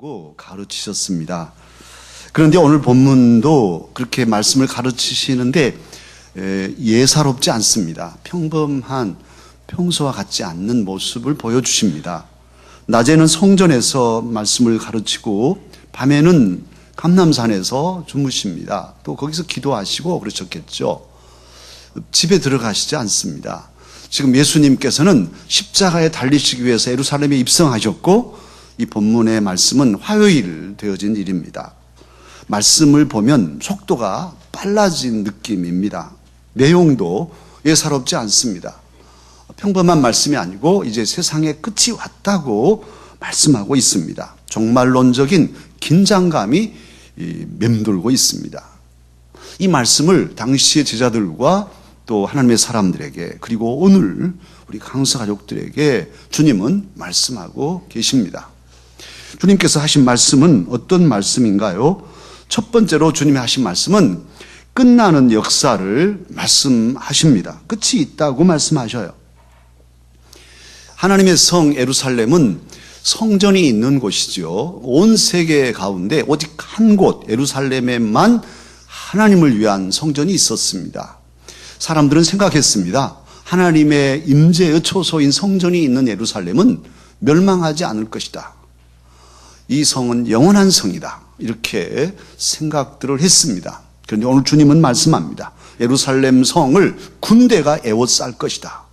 하라고 가르치셨습니다. 그런데 오늘 본문도 그렇게 말씀을 가르치시는데 예사롭지 않습니다. 평범한 평소와 같지 않는 모습을 보여주십니다. 낮에는 성전에서 말씀을 가르치고 밤에는 감람산에서 주무십니다. 또 거기서 기도하시고 그러셨겠죠. 집에 들어가시지 않습니다. 지금 예수님께서는 십자가에 달리시기 위해서 예루살렘에 입성하셨고 이 본문의 말씀은 화요일 되어진 일입니다. 말씀을 보면 속도가 빨라진 느낌입니다. 내용도 예사롭지 않습니다. 평범한 말씀이 아니고 이제 세상의 끝이 왔다고 말씀하고 있습니다. 종말론적인 긴장감이 맴돌고 있습니다. 이 말씀을 당시의 제자들과 또 하나님의 사람들에게 그리고 오늘 우리 강서 가족들에게 주님은 말씀하고 계십니다. 주님께서 하신 말씀은 어떤 말씀인가요? 첫 번째로 주님이 하신 말씀은 끝나는 역사를 말씀하십니다. 끝이 있다고 말씀하셔요. 하나님의 성 예루살렘은 성전이 있는 곳이죠. 온 세계 가운데 오직 한 곳 예루살렘에만 하나님을 위한 성전이 있었습니다. 사람들은 생각했습니다. 하나님의 임재의 초소인 성전이 있는 예루살렘은 멸망하지 않을 것이다. 이 성은 영원한 성이다. 이렇게 생각들을 했습니다. 그런데 오늘 주님은 말씀합니다. 예루살렘 성을 군대가 에워쌀 것이다.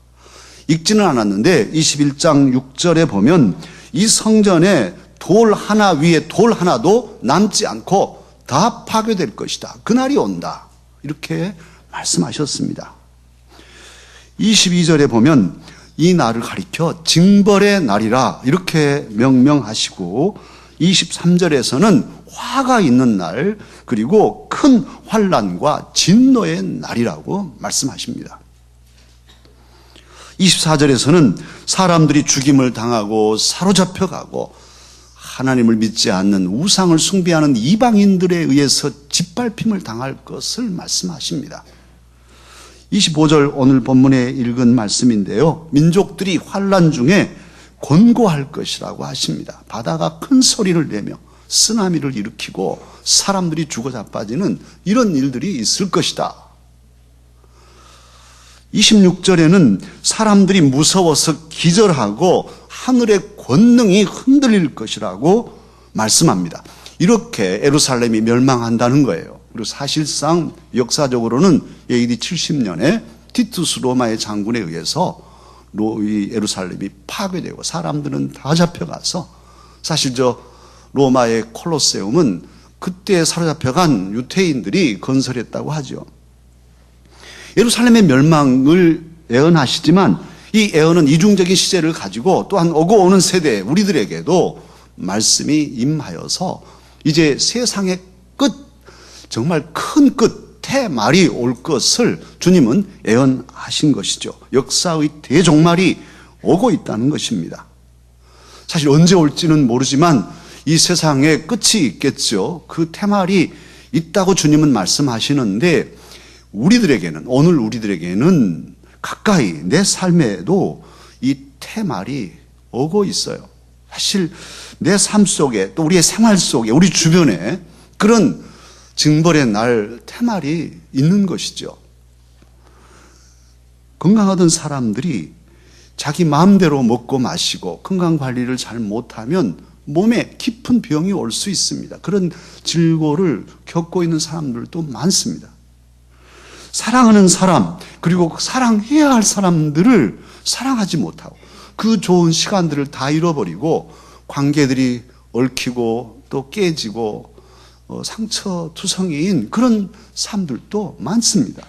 읽지는 않았는데 21장 6절에 보면 이 성전에 돌 하나 위에 돌 하나도 남지 않고 다 파괴될 것이다. 그날이 온다. 이렇게 말씀하셨습니다. 22절에 보면 이 날을 가리켜 징벌의 날이라 이렇게 명명하시고 23절에서는 화가 있는 날 그리고 큰 환난과 진노의 날이라고 말씀하십니다. 24절에서는 사람들이 죽임을 당하고 사로잡혀가고 하나님을 믿지 않는 우상을 숭배하는 이방인들에 의해서 짓밟힘을 당할 것을 말씀하십니다. 25절 오늘 본문에 읽은 말씀인데요. 민족들이 환난 중에 곤고할 것이라고 하십니다. 바다가 큰 소리를 내며 쓰나미를 일으키고 사람들이 죽어 자빠지는 이런 일들이 있을 것이다. 26절에는 사람들이 무서워서 기절하고 하늘의 권능이 흔들릴 것이라고 말씀합니다. 이렇게 예루살렘이 멸망한다는 거예요. 그리고 사실상 역사적으로는 AD 70년에 티투스 로마의 장군에 의해서 예루살렘이 파괴되고 사람들은 다 잡혀가서 사실 로마의 콜로세움은 그때 사로잡혀간 유태인들이 건설했다고 하죠. 예루살렘의 멸망을 예언하시지만 이 예언은 이중적인 시제를 가지고 또한 오고 오는 세대 우리들에게도 말씀이 임하여서 이제 세상의 끝, 정말 큰 끝에 말이 올 것을 주님은 예언하신 것이죠. 역사의 대종말이 오고 있다는 것입니다. 사실 언제 올지는 모르지만 이 세상에 끝이 있겠죠. 그 태말이 있다고 주님은 말씀하시는데 우리들에게는 오늘 우리들에게는 가까이 내 삶에도 이 태말이 오고 있어요. 사실 내 삶 속에 또 우리의 생활 속에 우리 주변에 그런 징벌의 날 태말이 있는 것이죠. 건강하던 사람들이 자기 마음대로 먹고 마시고 건강관리를 잘 못하면 몸에 깊은 병이 올 수 있습니다. 그런 질고를 겪고 있는 사람들도 많습니다. 사랑하는 사람 그리고 사랑해야 할 사람들을 사랑하지 못하고 그 좋은 시간들을 다 잃어버리고 관계들이 얽히고 또 깨지고 상처투성이인 그런 사람들도 많습니다.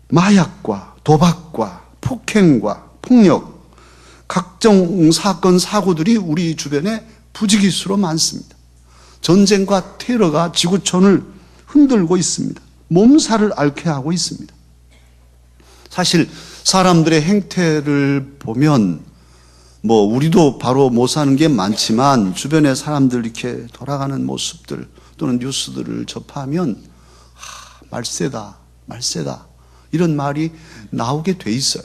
마약과 도박과 폭행과 폭력 각종 사건 사고들이 우리 주변에 부지기수로 많습니다. 전쟁과 테러가 지구촌을 흔들고 있습니다. 몸살을 앓게 하고 있습니다. 사실 사람들의 행태를 보면 우리도 바로 못 사는 게 많지만 주변에 사람들 이렇게 돌아가는 모습들 또는 뉴스들을 접하면 말세다 이런 말이 나오게 돼 있어요.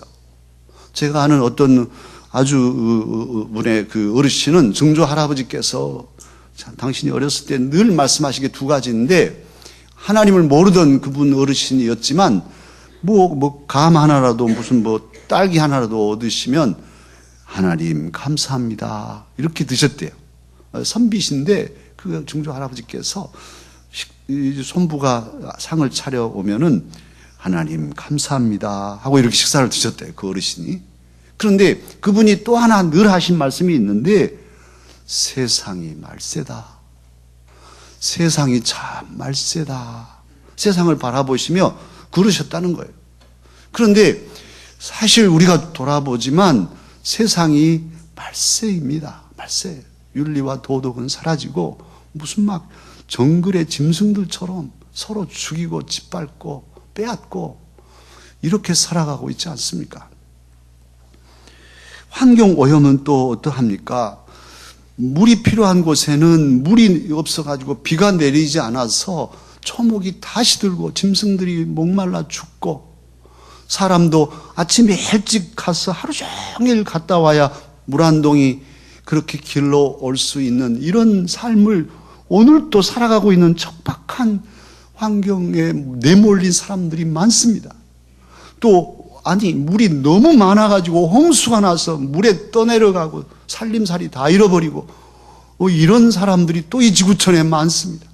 제가 아는 어떤 아주 분의 그 어르신은 증조 할아버지께서 당신이 어렸을 때 늘 말씀하시게 두 가지인데, 하나님을 모르던 그분 어르신이었지만 감 하나라도 무슨 딸기 하나라도 얻으시면 하나님 감사합니다 이렇게 드셨대요. 선비신데 그 증조 할아버지께서 손부가 상을 차려오면은 하나님 감사합니다 하고 이렇게 식사를 드셨대요, 그 어르신이. 그런데 그분이 또 하나 늘 하신 말씀이 있는데, 세상이 말세다. 세상이 참 말세다. 세상을 바라보시며 그러셨다는 거예요. 그런데 사실 우리가 돌아보지만 세상이 말세입니다. 말세. 윤리와 도덕은 사라지고 무슨 막 정글의 짐승들처럼 서로 죽이고 짓밟고 빼앗고 이렇게 살아가고 있지 않습니까? 환경 오염은 또 어떠합니까? 물이 필요한 곳에는 물이 없어가지고 비가 내리지 않아서 초목이 다 시들고 짐승들이 목말라 죽고, 사람도 아침에 일찍 가서 하루 종일 갔다 와야 물 한 동이 그렇게 길러 올 수 있는 이런 삶을 오늘 또 살아가고 있는 척박한 환경에 내몰린 사람들이 많습니다. 또 물이 너무 많아가지고 홍수가 나서 물에 떠내려가고 살림살이 다 잃어버리고 이런 사람들이 또 이 지구촌에 많습니다.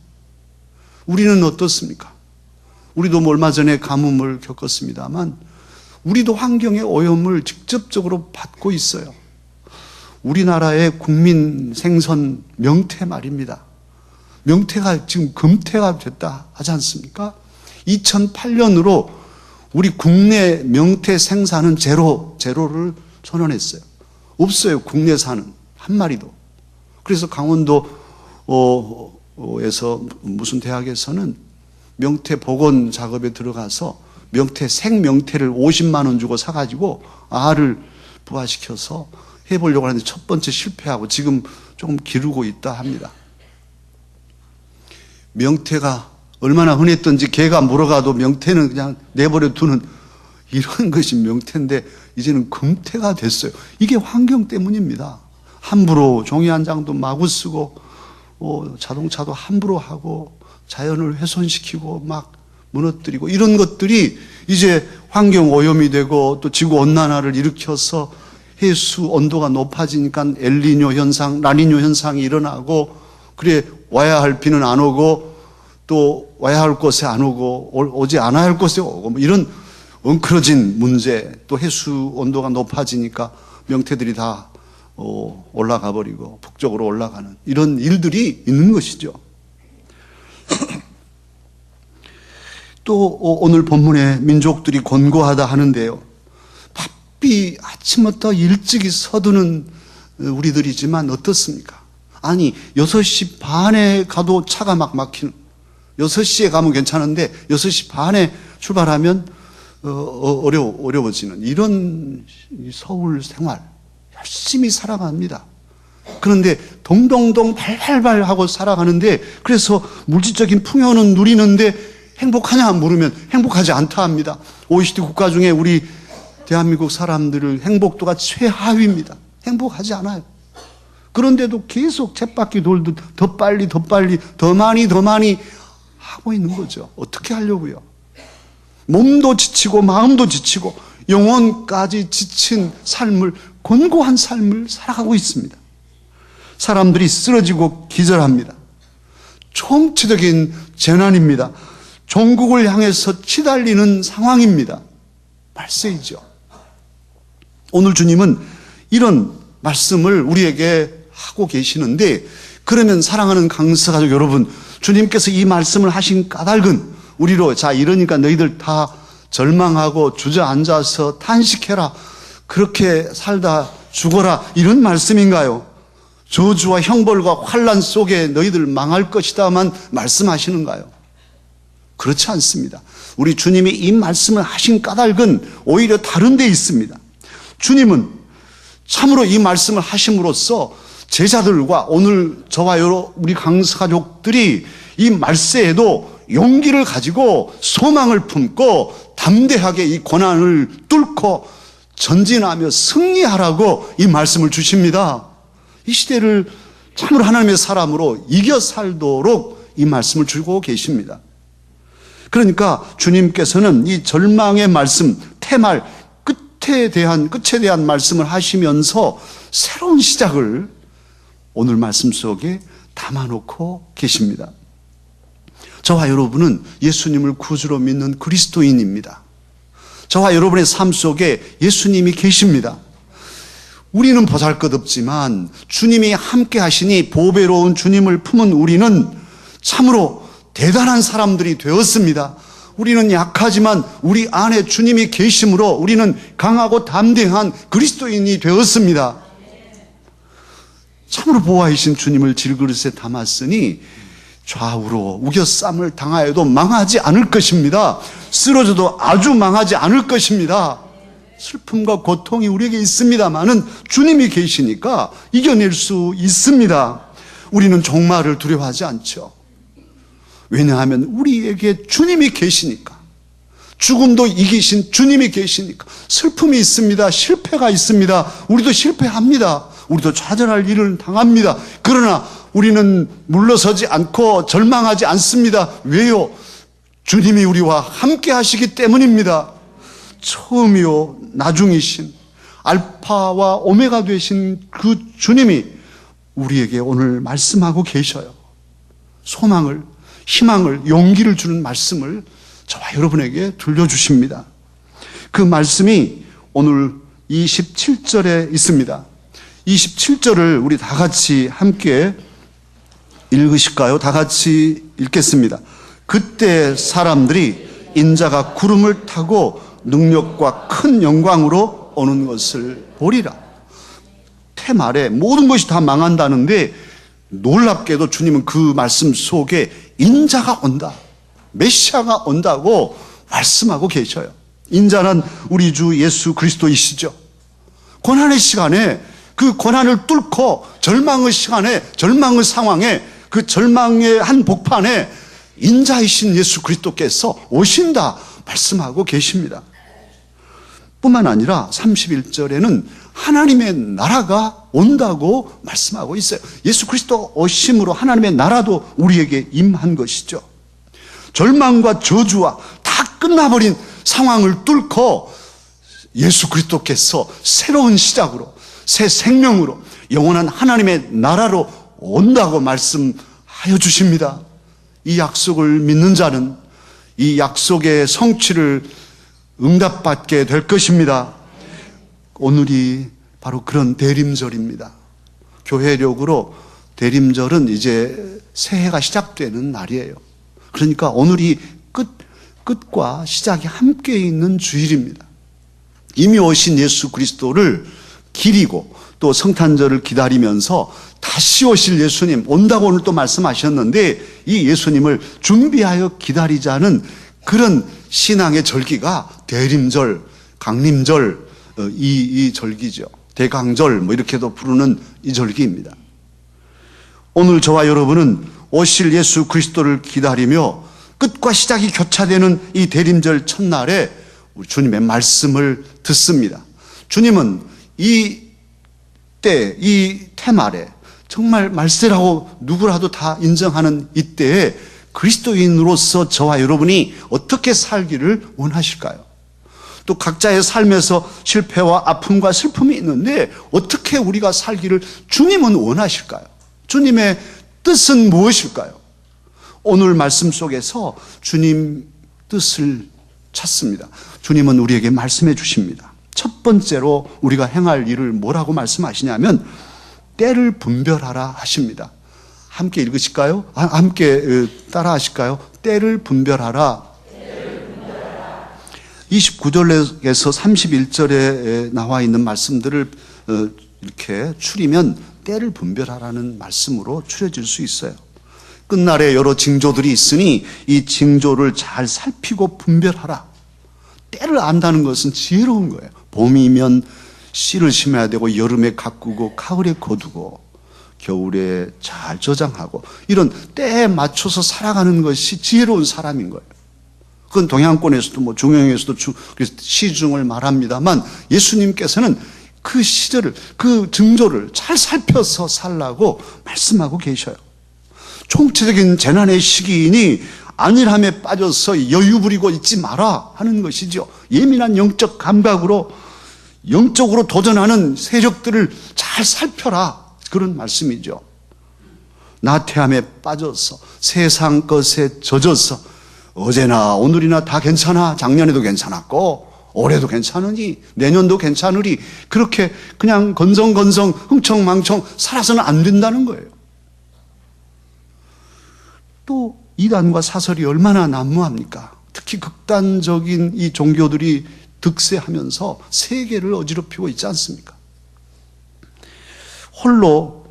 우리는 어떻습니까? 우리도 얼마 전에 가뭄을 겪었습니다만 우리도 환경의 오염을 직접적으로 받고 있어요. 우리나라의 국민 생선 명태 말입니다. 명태가 지금 금태가 됐다 하지 않습니까? 2008년으로 우리 국내 명태 생산은 제로를 선언했어요. 없어요, 국내산은 한 마리도. 그래서 강원도에서 무슨 대학에서는 명태 복원 작업에 들어가서 생명태를 50만 원 주고 사가지고 알을 부화시켜서 해보려고 하는데 첫 번째 실패하고 지금 조금 기르고 있다 합니다. 명태가 얼마나 흔했던지 개가 물어가도 명태는 그냥 내버려 두는 이런 것이 명태인데 이제는 금태가 됐어요. 이게 환경 때문입니다. 함부로 종이 한 장도 마구 쓰고 자동차도 함부로 하고 자연을 훼손시키고 막 무너뜨리고 이런 것들이 이제 환경 오염이 되고 또 지구 온난화를 일으켜서 해수 온도가 높아지니까 엘니뇨 현상, 라니뇨 현상이 일어나고, 그래 와야 할 비는 안 오고 또 와야 할 곳에 안 오고 오지 않아야 할 곳에 오고 이런 엉클어진 문제, 또 해수 온도가 높아지니까 명태들이 다 올라가 버리고 북쪽으로 올라가는 이런 일들이 있는 것이죠. 또 오늘 본문에 민족들이 권고하다 하는데요, 바삐 아침부터 일찍이 서두는 우리들이지만 어떻습니까? 아니 6시 반에 가도 차가 막 막히는, 6시에 가면 괜찮은데 6시 반에 출발하면 어려워지는 이런 서울 생활 열심히 살아갑니다. 그런데 동동동 발발발 하고 살아가는데, 그래서 물질적인 풍요는 누리는데 행복하냐 물으면 행복하지 않다 합니다. OECD 국가 중에 우리 대한민국 사람들의 행복도가 최하위입니다. 행복하지 않아요. 그런데도 계속 쳇바퀴 돌듯 더 빨리 더 많이 하고 있는 거죠. 어떻게 하려고요? 몸도 지치고 마음도 지치고 영혼까지 지친 삶을, 곤고한 삶을 살아가고 있습니다. 사람들이 쓰러지고 기절합니다. 총체적인 재난입니다. 종국을 향해서 치달리는 상황입니다. 말세이죠. 오늘 주님은 이런 말씀을 우리에게 하고 계시는데, 그러면 사랑하는 강서가족 여러분, 주님께서 이 말씀을 하신 까닭은 우리로, 자 이러니까 너희들 다 절망하고 주저앉아서 탄식해라, 그렇게 살다 죽어라, 이런 말씀인가요? 저주와 형벌과 환난 속에 너희들 망할 것이다만 말씀하시는가요? 그렇지 않습니다. 우리 주님이 이 말씀을 하신 까닭은 오히려 다른 데 있습니다. 주님은 참으로 이 말씀을 하심으로써 제자들과 오늘 저와 우리 강서가족들이 이 말세에도 용기를 가지고 소망을 품고 담대하게 이 고난을 뚫고 전진하며 승리하라고 이 말씀을 주십니다. 이 시대를 참으로 하나님의 사람으로 이겨 살도록 이 말씀을 주고 계십니다. 그러니까 주님께서는 이 절망의 말씀, 태말, 끝에 대한 말씀을 하시면서 새로운 시작을 오늘 말씀 속에 담아놓고 계십니다. 저와 여러분은 예수님을 구주로 믿는 그리스도인입니다. 저와 여러분의 삶 속에 예수님이 계십니다. 우리는 보잘것없지만 주님이 함께 하시니 보배로운 주님을 품은 우리는 참으로 대단한 사람들이 되었습니다. 우리는 약하지만 우리 안에 주님이 계심으로 우리는 강하고 담대한 그리스도인이 되었습니다. 참으로 보호하신 주님을 질그릇에 담았으니 좌우로 우겨쌈을 당하여도 망하지 않을 것입니다. 쓰러져도 아주 망하지 않을 것입니다. 슬픔과 고통이 우리에게 있습니다만은 주님이 계시니까 이겨낼 수 있습니다. 우리는 종말을 두려워하지 않죠. 왜냐하면 우리에게 주님이 계시니까, 죽음도 이기신 주님이 계시니까. 슬픔이 있습니다. 실패가 있습니다. 우리도 실패합니다. 우리도 좌절할 일을 당합니다. 그러나 우리는 물러서지 않고 절망하지 않습니다. 왜요? 주님이 우리와 함께 하시기 때문입니다. 처음이요 나중이신 알파와 오메가 되신 그 주님이 우리에게 오늘 말씀하고 계셔요. 소망을, 희망을, 용기를 주는 말씀을 저와 여러분에게 들려주십니다. 그 말씀이 오늘 27절에 있습니다. 27절을 우리 다 같이 함께 읽으실까요? 다 같이 읽겠습니다. 그때 사람들이 인자가 구름을 타고 능력과 큰 영광으로 오는 것을 보리라. 태말에 모든 것이 다 망한다는데 놀랍게도 주님은 그 말씀 속에 인자가 온다, 메시아가 온다고 말씀하고 계셔요. 인자는 우리 주 예수 그리스도이시죠. 고난의 시간에 그 고난을 뚫고 절망의 시간에, 절망의 상황에, 그 절망의 한복판에 인자이신 예수 그리스도께서 오신다 말씀하고 계십니다. 뿐만 아니라 31절에는 하나님의 나라가 온다고 말씀하고 있어요. 예수 그리스도 오심으로 하나님의 나라도 우리에게 임한 것이죠. 절망과 저주와 다 끝나버린 상황을 뚫고 예수 그리스도께서 새로운 시작으로, 새 생명으로, 영원한 하나님의 나라로 온다고 말씀하여 주십니다. 이 약속을 믿는 자는 이 약속의 성취를 응답받게 될 것입니다. 오늘이 바로 그런 대림절입니다. 교회력으로 대림절은 이제 새해가 시작되는 날이에요. 그러니까 오늘이 끝과 시작이 함께 있는 주일입니다. 이미 오신 예수 그리스도를 기리고 또 성탄절을 기다리면서 다시 오실 예수님 온다고 오늘 또 말씀하셨는데 이 예수님을 준비하여 기다리자는 그런 신앙의 절기가 대림절, 강림절, 이 절기죠. 대강절 뭐 이렇게도 부르는 이 절기입니다. 오늘 저와 여러분은 오실 예수 그리스도를 기다리며 끝과 시작이 교차되는 이 대림절 첫날에 우리 주님의 말씀을 듣습니다. 주님은 이 때, 이 태말에 정말 말세라고 누구라도 다 인정하는 이때에 그리스도인으로서 저와 여러분이 어떻게 살기를 원하실까요? 또 각자의 삶에서 실패와 아픔과 슬픔이 있는데 어떻게 우리가 살기를 주님은 원하실까요? 주님의 뜻은 무엇일까요? 오늘 말씀 속에서 주님 뜻을 찾습니다. 주님은 우리에게 말씀해 주십니다. 첫 번째로 우리가 행할 일을 뭐라고 말씀하시냐면 때를 분별하라 하십니다. 함께 읽으실까요? 함께 따라 하실까요? 때를 분별하라. 29절에서 31절에 나와 있는 말씀들을 이렇게 추리면 때를 분별하라는 말씀으로 추려질 수 있어요. 끝날에 여러 징조들이 있으니 이 징조를 잘 살피고 분별하라. 때를 안다는 것은 지혜로운 거예요. 봄이면 씨를 심어야 되고 여름에 가꾸고 가을에 거두고 겨울에 잘 저장하고 이런 때에 맞춰서 살아가는 것이 지혜로운 사람인 거예요. 그건 동양권에서도 뭐 중용에서도 시중을 말합니다만 예수님께서는 그 시절을, 그 징조를 잘 살펴서 살라고 말씀하고 계셔요. 총체적인 재난의 시기이니 안일함에 빠져서 여유 부리고 있지 마라 하는 것이죠. 예민한 영적 감각으로 영적으로 도전하는 세력들을 잘 살펴라, 그런 말씀이죠. 나태함에 빠져서 세상 것에 젖어서 어제나 오늘이나 다 괜찮아, 작년에도 괜찮았고 올해도 괜찮으니 내년도 괜찮으리, 그렇게 그냥 건성건성 흥청망청 살아서는 안 된다는 거예요. 또 이단과 사설이 얼마나 난무합니까? 특히 극단적인 이 종교들이 득세하면서 세계를 어지럽히고 있지 않습니까? 홀로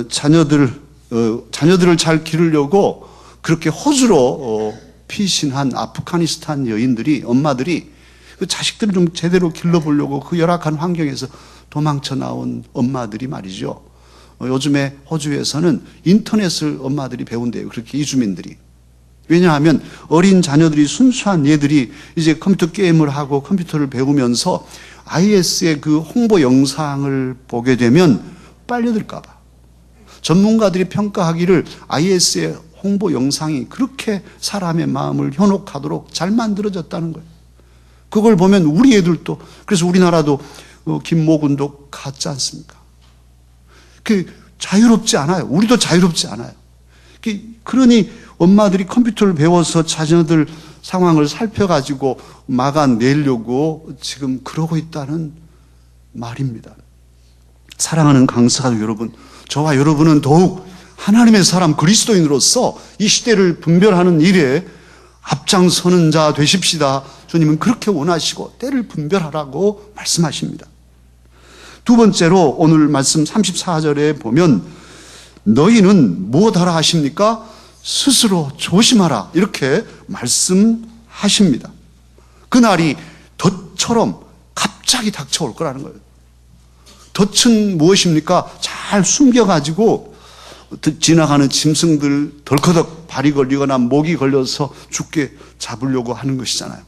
자녀들을 잘 기르려고 그렇게 호주로 피신한 아프가니스탄 여인들이, 엄마들이 그 자식들을 좀 제대로 길러보려고 그 열악한 환경에서 도망쳐 나온 엄마들이 말이죠. 요즘에 호주에서는 인터넷을 엄마들이 배운대요. 그렇게 이주민들이. 왜냐하면 어린 자녀들이, 순수한 얘들이 이제 컴퓨터 게임을 하고 컴퓨터를 배우면서 IS의 그 홍보 영상을 보게 되면 빨려들까 봐. 전문가들이 평가하기를 IS의 홍보 영상이 그렇게 사람의 마음을 현혹하도록 잘 만들어졌다는 거예요. 그걸 보면 우리 애들도, 그래서 우리나라도 김모군도 갔지 않습니까? 그 자유롭지 않아요. 우리도 자유롭지 않아요. 그러니 엄마들이 컴퓨터를 배워서 자녀들 상황을 살펴가지고 막아내려고 지금 그러고 있다는 말입니다. 사랑하는 강사가족 여러분, 저와 여러분은 더욱 하나님의 사람 그리스도인으로서 이 시대를 분별하는 일에 앞장서는 자 되십시다. 주님은 그렇게 원하시고 때를 분별하라고 말씀하십니다. 두 번째로 오늘 말씀 34절에 보면 너희는 무엇하라 하십니까? 스스로 조심하라, 이렇게 말씀하십니다. 그날이 덫처럼 갑자기 닥쳐올 거라는 거예요. 덫은 무엇입니까? 잘 숨겨가지고 지나가는 짐승들 덜커덕 발이 걸리거나 목이 걸려서 죽게 잡으려고 하는 것이잖아요.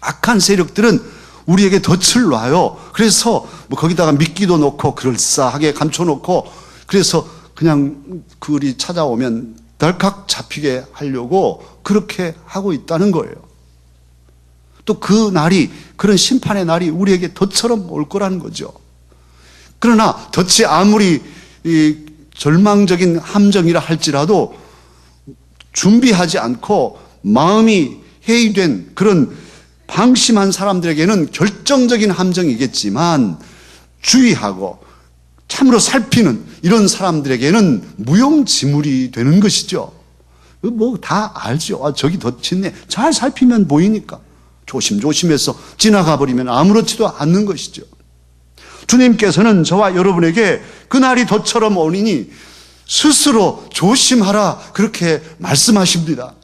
악한 세력들은 우리에게 덫을 놔요. 그래서 뭐 거기다가 미끼도 놓고 그럴싸하게 감춰놓고, 그래서 그냥 그리 찾아오면 덜컥 잡히게 하려고 그렇게 하고 있다는 거예요. 또 그 날이, 그런 심판의 날이 우리에게 덫처럼 올 거라는 거죠. 그러나 덫이 아무리 절망적인 함정이라 할지라도 준비하지 않고 마음이 해이된 그런 방심한 사람들에게는 결정적인 함정이겠지만, 주의하고 참으로 살피는 이런 사람들에게는 무용지물이 되는 것이죠. 뭐 다 알죠. 저기 덫이 있네. 잘 살피면 보이니까 조심조심해서 지나가 버리면 아무렇지도 않는 것이죠. 주님께서는 저와 여러분에게 그날이 덫처럼 오니니 스스로 조심하라, 그렇게 말씀하십니다.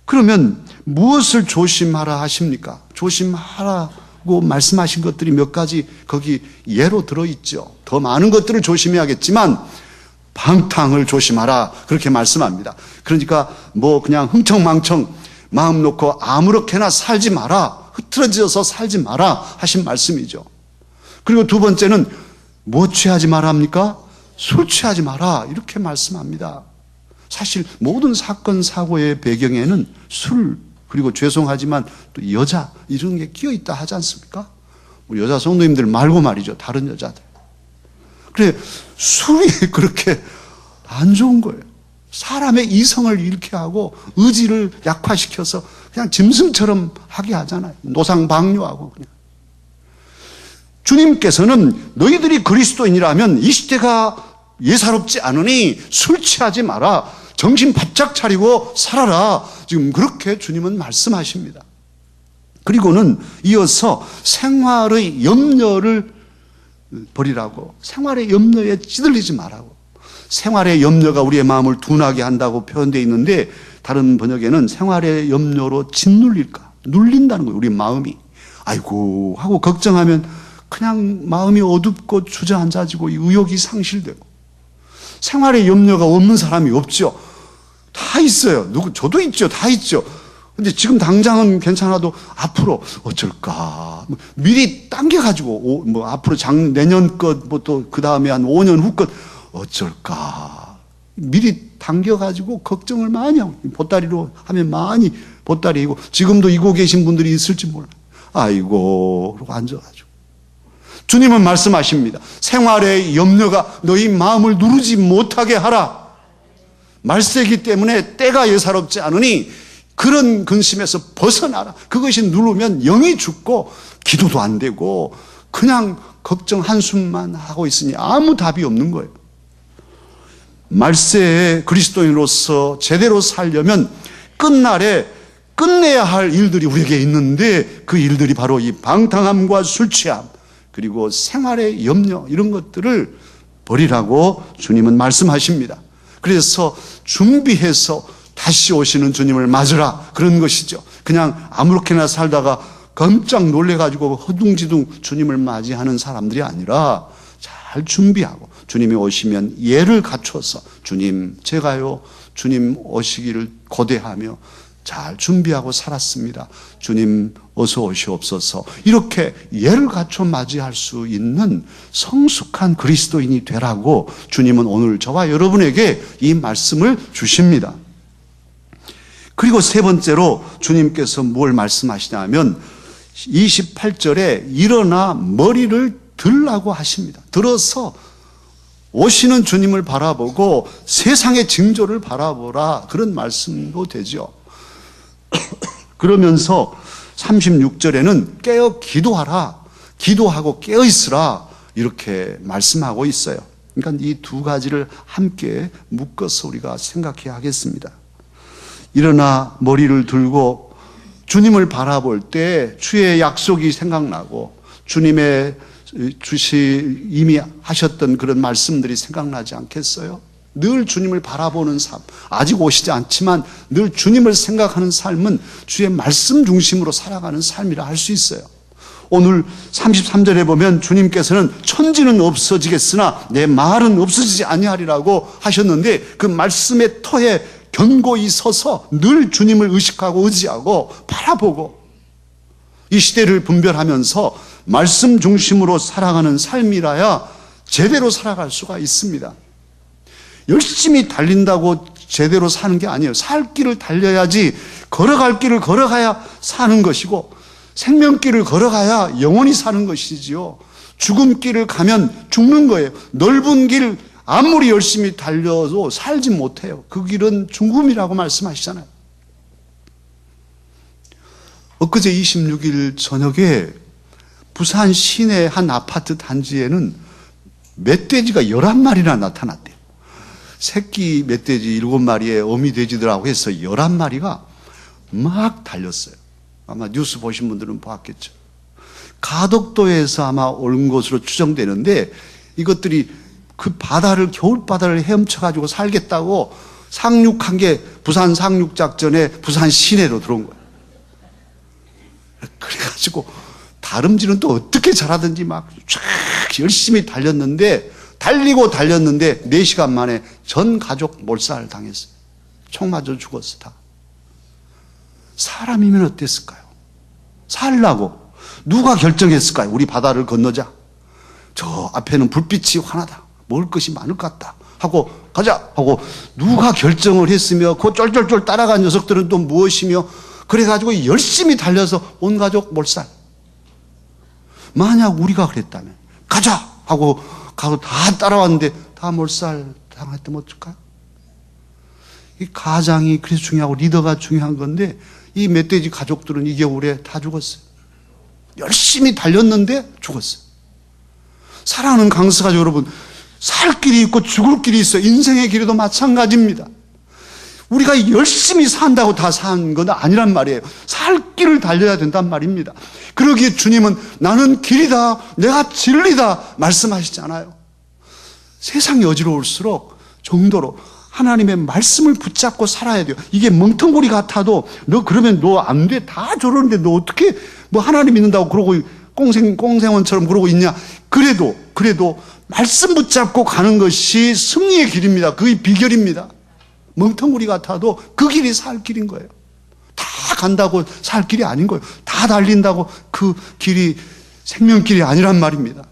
그러면 무엇을 조심하라 하십니까? 조심하라고 말씀하신 것들이 몇 가지 거기 예로 들어있죠. 더 많은 것들을 조심해야겠지만 방탕을 조심하라, 그렇게 말씀합니다. 그러니까 뭐 그냥 흥청망청 마음 놓고 아무렇게나 살지 마라, 흐트러져서 살지 마라 하신 말씀이죠. 그리고 두 번째는 뭐 취하지 마라 합니까? 술 취하지 마라, 이렇게 말씀합니다. 사실 모든 사건 사고의 배경에는 술, 그리고 죄송하지만 또 여자, 이런 게 끼어 있다 하지 않습니까? 우리 여자 성도님들 말고 말이죠, 다른 여자들. 그래, 술이 그렇게 안 좋은 거예요. 사람의 이성을 잃게 하고 의지를 약화시켜서 그냥 짐승처럼 하게 하잖아요. 노상방뇨하고 그냥. 주님께서는 너희들이 그리스도인이라면 이 시대가 예사롭지 않으니 술 취하지 마라, 정신 바짝 차리고 살아라, 지금 그렇게 주님은 말씀하십니다. 그리고는 이어서 생활의 염려를 버리라고, 생활의 염려에 찌들리지 말라고. 생활의 염려가 우리의 마음을 둔하게 한다고 표현되어 있는데, 다른 번역에는 생활의 염려로 짓눌릴까, 눌린다는 거예요. 우리 마음이 아이고 하고 걱정하면 그냥 마음이 어둡고 주저앉아지고 의욕이 상실되고. 생활의 염려가 없는 사람이 없죠. 다 있어요. 저도 있죠. 다 있죠. 근데 지금 당장은 괜찮아도 앞으로 어쩔까? 미리 당겨가지고, 앞으로 내년 것, 또 그 다음에 한 5년 후 것, 어쩔까? 미리 당겨가지고 걱정을 많이 하고, 보따리로 하면 많이 보따리이고, 지금도 이고 계신 분들이 있을지 몰라요. 아이고, 그러고 앉아가지고. 주님은 말씀하십니다. 생활의 염려가 너희 마음을 누르지 못하게 하라. 말세기 때문에 때가 예사롭지 않으니 그런 근심에서 벗어나라. 그것이 누르면 영이 죽고 기도도 안 되고 그냥 걱정 한숨만 하고 있으니 아무 답이 없는 거예요. 말세에 그리스도인으로서 제대로 살려면 끝날에 끝내야 할 일들이 우리에게 있는데 그 일들이 바로 이 방탕함과 술 취함 그리고 생활의 염려 이런 것들을 버리라고 주님은 말씀하십니다. 그래서 준비해서 다시 오시는 주님을 맞으라 그런 것이죠. 그냥 아무렇게나 살다가 깜짝 놀래가지고 허둥지둥 주님을 맞이하는 사람들이 아니라 잘 준비하고 주님이 오시면 예를 갖춰서 주님 제가요 주님 오시기를 고대하며 잘 준비하고 살았습니다. 주님 어서 오시옵소서. 이렇게 예를 갖춰 맞이할 수 있는 성숙한 그리스도인이 되라고 주님은 오늘 저와 여러분에게 이 말씀을 주십니다. 그리고 세 번째로 주님께서 뭘 말씀하시냐면 28절에 일어나 머리를 들라고 하십니다. 들어서 오시는 주님을 바라보고 세상의 징조를 바라보라 그런 말씀도 되죠. 그러면서 36절에는 깨어 기도하라. 기도하고 깨어 있으라. 이렇게 말씀하고 있어요. 그러니까 이 두 가지를 함께 묶어서 우리가 생각해야 하겠습니다. 일어나 머리를 들고 주님을 바라볼 때 주의 약속이 생각나고 주님의 이미 하셨던 그런 말씀들이 생각나지 않겠어요? 늘 주님을 바라보는 삶, 아직 오시지 않지만 늘 주님을 생각하는 삶은 주의 말씀 중심으로 살아가는 삶이라 할 수 있어요. 오늘 33절에 보면 주님께서는 천지는 없어지겠으나 내 말은 없어지지 아니하리라고 하셨는데 그 말씀의 터에 견고히 서서 늘 주님을 의식하고 의지하고 바라보고 이 시대를 분별하면서 말씀 중심으로 살아가는 삶이라야 제대로 살아갈 수가 있습니다. 열심히 달린다고 제대로 사는 게 아니에요. 살 길을 달려야지 걸어갈 길을 걸어가야 사는 것이고 생명길을 걸어가야 영원히 사는 것이지요. 죽음 길을 가면 죽는 거예요. 넓은 길 아무리 열심히 달려도 살지 못해요. 그 길은 죽음이라고 말씀하시잖아요. 엊그제 26일 저녁에 부산 시내 한 아파트 단지에는 멧돼지가 11마리나 나타났대요. 새끼 멧돼지 7마리에 어미 돼지들하고 해서 11마리가 막 달렸어요. 아마 뉴스 보신 분들은 봤겠죠. 가덕도에서 아마 온 것으로 추정되는데 이것들이 그 바다를 겨울바다를 헤엄쳐가지고 살겠다고 상륙한 게 부산 상륙작전에 부산 시내로 들어온 거예요. 그래가지고 다름질은 또 어떻게 잘하든지 막 쫙 열심히 달렸는데 4시간 만에 전 가족 몰살 당했어요. 총 맞아 죽었어 다. 사람이면 어땠을까요? 살라고 누가 결정했을까요? 우리 바다를 건너자. 저 앞에는 불빛이 환하다. 먹을 것이 많을 것 같다. 하고 가자 하고 누가 결정을 했으며 그 쫄쫄쫄 따라간 녀석들은 또 무엇이며 그래가지고 열심히 달려서 온 가족 몰살. 만약 우리가 그랬다면 가자 하고 가고 다 따라왔는데 다 몰살 당했다면 어떨까요? 이 가장이 그래서 중요하고 리더가 중요한 건데 이 멧돼지 가족들은 이 겨울에 다 죽었어요. 열심히 달렸는데 죽었어요. 사랑하는 강스가족 여러분, 살 길이 있고 죽을 길이 있어요. 인생의 길에도 마찬가지입니다. 우리가 열심히 산다고 다 산 건 아니란 말이에요. 살 길을 달려야 된단 말입니다. 그러기에 주님은 나는 길이다, 내가 진리다 말씀하시잖아요. 세상이 어지러울수록 정도로 하나님의 말씀을 붙잡고 살아야 돼요. 이게 멍텅구리 같아도 너 그러면 너 안 돼. 다 저러는데 너 어떻게 뭐 하나님 믿는다고 그러고 꽁생원처럼 그러고 있냐. 그래도 말씀 붙잡고 가는 것이 승리의 길입니다. 그게 비결입니다. 멍텅구리 같아도 그 길이 살 길인 거예요. 다 간다고 살 길이 아닌 거예요. 다 달린다고 그 길이 생명길이 아니란 말입니다.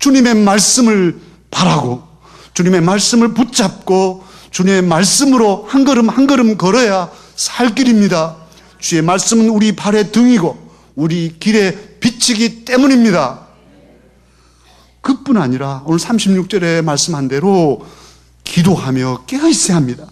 주님의 말씀을 바라고 주님의 말씀을 붙잡고 주님의 말씀으로 한 걸음 한 걸음 걸어야 살 길입니다. 주의 말씀은 우리 발의 등이고 우리 길의 빛이기 때문입니다. 그뿐 아니라 오늘 36절에 말씀한 대로 기도하며 깨어 있어야 합니다.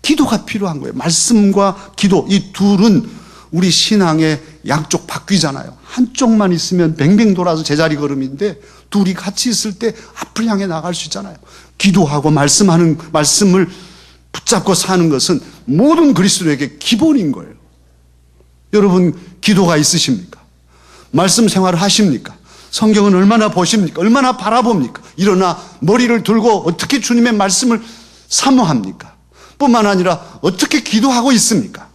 기도가 필요한 거예요. 말씀과 기도, 이 둘은 우리 신앙의 양쪽 바퀴잖아요. 한쪽만 있으면 뱅뱅 돌아서 제자리 걸음인데 둘이 같이 있을 때 앞을 향해 나갈 수 있잖아요. 기도하고 말씀을 붙잡고 사는 것은 모든 그리스도에게 기본인 거예요. 여러분 기도가 있으십니까? 말씀 생활을 하십니까? 성경은 얼마나 보십니까? 얼마나 바라봅니까? 일어나 머리를 들고 어떻게 주님의 말씀을 사모합니까? 뿐만 아니라 어떻게 기도하고 있습니까?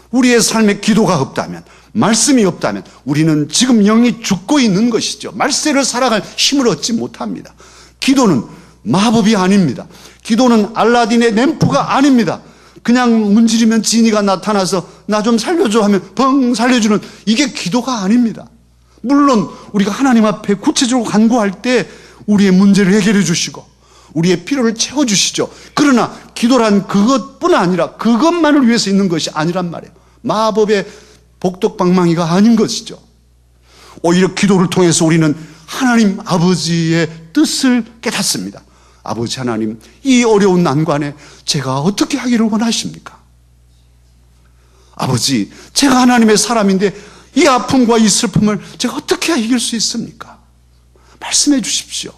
우리의 삶에 기도가 없다면, 말씀이 없다면 우리는 지금 영이 죽고 있는 것이죠. 말세를 살아갈 힘을 얻지 못합니다. 기도는 마법이 아닙니다. 기도는 알라딘의 램프가 아닙니다. 그냥 문지르면 지니가 나타나서 나 좀 살려줘 하면 벙 살려주는 이게 기도가 아닙니다. 물론 우리가 하나님 앞에 구체적으로 간구할 때 우리의 문제를 해결해 주시고 우리의 필요를 채워주시죠. 그러나 기도란 그것뿐 아니라 그것만을 위해서 있는 것이 아니란 말이에요. 마법의 복덕방망이가 아닌 것이죠. 오히려 기도를 통해서 우리는 하나님 아버지의 뜻을 깨닫습니다. 아버지 하나님, 이 어려운 난관에 제가 어떻게 하기를 원하십니까? 아버지, 제가 하나님의 사람인데 이 아픔과 이 슬픔을 제가 어떻게 이길 수 있습니까? 말씀해 주십시오.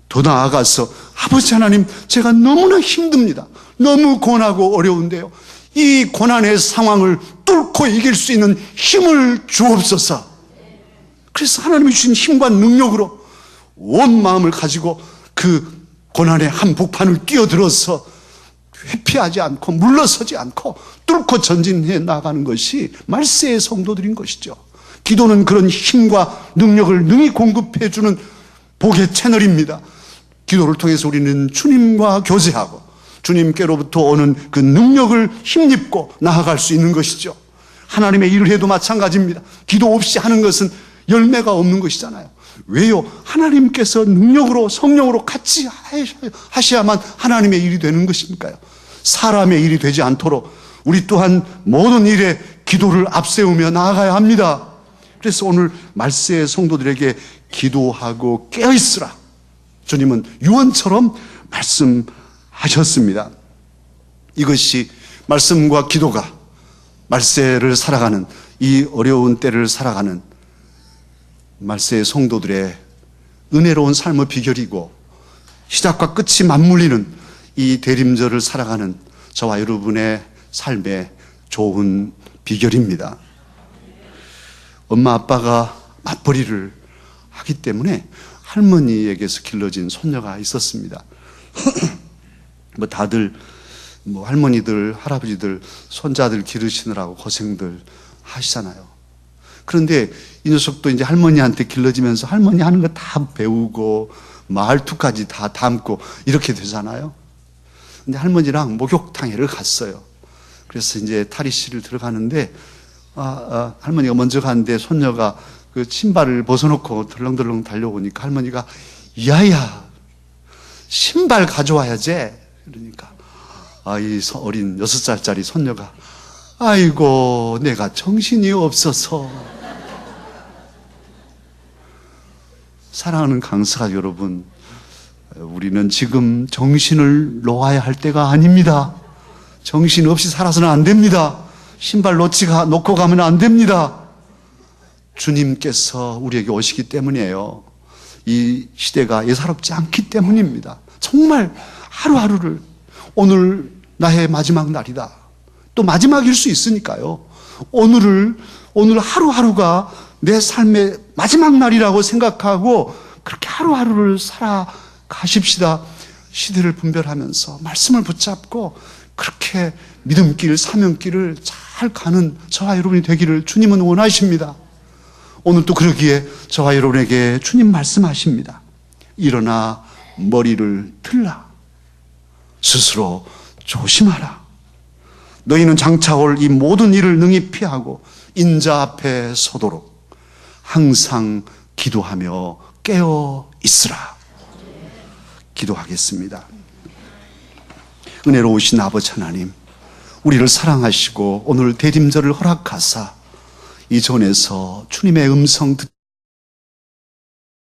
더 나아가서 아버지 하나님, 제가 너무나 힘듭니다. 너무 고난하고 어려운데요. 이 고난의 상황을 뚫고 이길 수 있는 힘을 주옵소서. 그래서 하나님이 주신 힘과 능력으로 온 마음을 가지고 그 고난의 한복판을 뛰어들어서 회피하지 않고 물러서지 않고 뚫고 전진해 나가는 것이 말세의 성도들인 것이죠. 기도는 그런 힘과 능력을 능히 공급해 주는 복의 채널입니다. 기도를 통해서 우리는 주님과 교제하고 주님께로부터 오는 그 능력을 힘입고 나아갈 수 있는 것이죠. 하나님의 일을 해도 마찬가지입니다. 기도 없이 하는 것은 열매가 없는 것이잖아요. 왜요? 하나님께서 능력으로 성령으로 같이 하셔야만 하나님의 일이 되는 것이니까요. 사람의 일이 되지 않도록 우리 또한 모든 일에 기도를 앞세우며 나아가야 합니다. 그래서 오늘 말세의 성도들에게 기도하고 깨어있으라, 주님은 유언처럼 말씀하셨습니다. 이것이 말씀과 기도가 말세를 살아가는, 이 어려운 때를 살아가는 말세의 성도들의 은혜로운 삶의 비결이고 시작과 끝이 맞물리는 이 대림절을 살아가는 저와 여러분의 삶의 좋은 비결입니다. 엄마 아빠가 맞벌이를 하기 때문에 할머니에게서 길러진 손녀가 있었습니다. 다들 할머니들, 할아버지들, 손자들 기르시느라고 고생들 하시잖아요. 그런데 이 녀석도 이제 할머니한테 길러지면서 할머니 하는 거 다 배우고 말투까지 다 담고 이렇게 되잖아요. 근데 할머니랑 목욕탕에를 갔어요. 그래서 이제 탈의실을 들어가는데 할머니가 먼저 갔는데 손녀가 그 신발을 벗어놓고 덜렁덜렁 달려오니까 할머니가 야야 신발 가져와야지. 그러니까 이 어린 6살짜리 손녀가 아이고 내가 정신이 없어서. 사랑하는 강사 여러분, 우리는 지금 정신을 놓아야 할 때가 아닙니다. 정신 없이 살아서는 안 됩니다. 신발 놓고 가면 안 됩니다. 주님께서 우리에게 오시기 때문이에요. 이 시대가 예사롭지 않기 때문입니다. 정말 하루하루를 오늘 나의 마지막 날이다. 또 마지막일 수 있으니까요. 오늘 하루하루가 내 삶의 마지막 날이라고 생각하고 그렇게 하루하루를 살아가십시다. 시대를 분별하면서 말씀을 붙잡고 그렇게 믿음길, 사명길을 잘 가는 저와 여러분이 되기를 주님은 원하십니다. 오늘 또 그러기에 저와 여러분에게 주님 말씀하십니다. 일어나 머리를 들라. 스스로 조심하라. 너희는 장차 올 이 모든 일을 능히 피하고 인자 앞에 서도록 항상 기도하며 깨어 있으라. 기도하겠습니다. 은혜로우신 아버지 하나님, 우리를 사랑하시고 오늘 대림절을 허락하사 이 전에서 주님의 음성 듣